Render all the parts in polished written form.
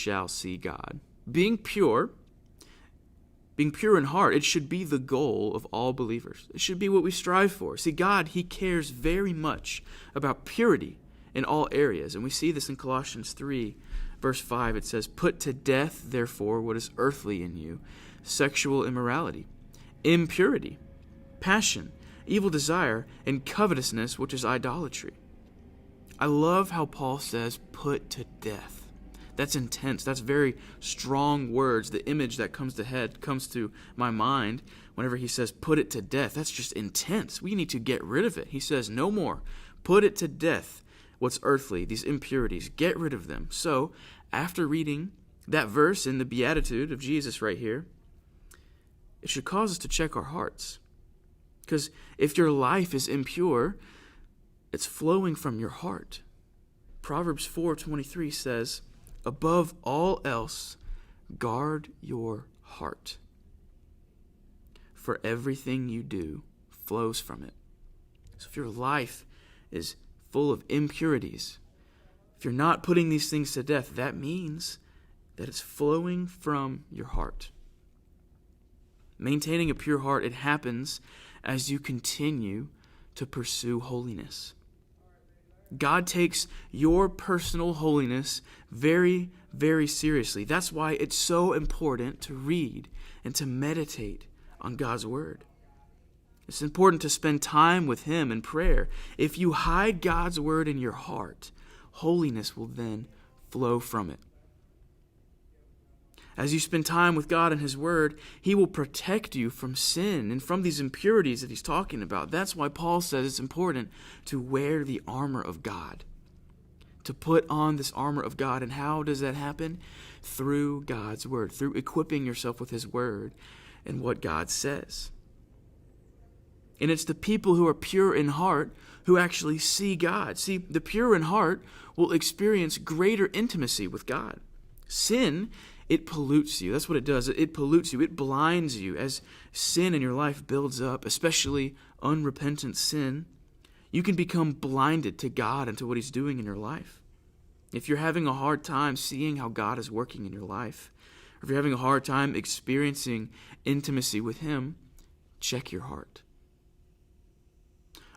shall see God. Being pure in heart, it should be the goal of all believers. It should be what we strive for. See, God, he cares very much about purity in all areas. And we see this in Colossians 3, verse 5. It says, "Put to death, therefore, what is earthly in you, sexual immorality, impurity, passion, evil desire, and covetousness, which is idolatry." I love how Paul says, put to death. That's intense. That's very strong words. The image that comes to my mind whenever he says, put it to death. That's just intense. We need to get rid of it. He says, no more. Put it to death. What's earthly, these impurities, get rid of them. So, after reading that verse in the Beatitude of Jesus right here, it should cause us to check our hearts. Because if your life is impure, it's flowing from your heart. Proverbs 4:23 says, "Above all else, guard your heart, for everything you do flows from it." So if your life is full of impurities, if you're not putting these things to death, that means that it's flowing from your heart. Maintaining a pure heart, it happens as you continue to pursue holiness. God takes your personal holiness very, very seriously. That's why it's so important to read and to meditate on God's Word. It's important to spend time with Him in prayer. If you hide God's Word in your heart, holiness will then flow from it. As you spend time with God and His Word, He will protect you from sin and from these impurities that He's talking about. That's why Paul says it's important to wear the armor of God, to put on this armor of God. And how does that happen? Through God's Word, through equipping yourself with His Word and what God says. And it's the people who are pure in heart who actually see God. See, the pure in heart will experience greater intimacy with God. Sin, it pollutes you. That's what it does. It pollutes you. It blinds you. As sin in your life builds up, especially unrepentant sin, you can become blinded to God and to what He's doing in your life. If you're having a hard time seeing how God is working in your life, or if you're having a hard time experiencing intimacy with Him, check your heart.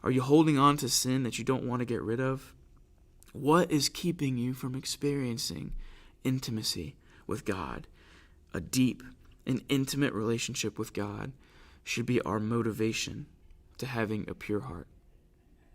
Are you holding on to sin that you don't want to get rid of? What is keeping you from experiencing intimacy with God? A deep and intimate relationship with God should be our motivation to having a pure heart.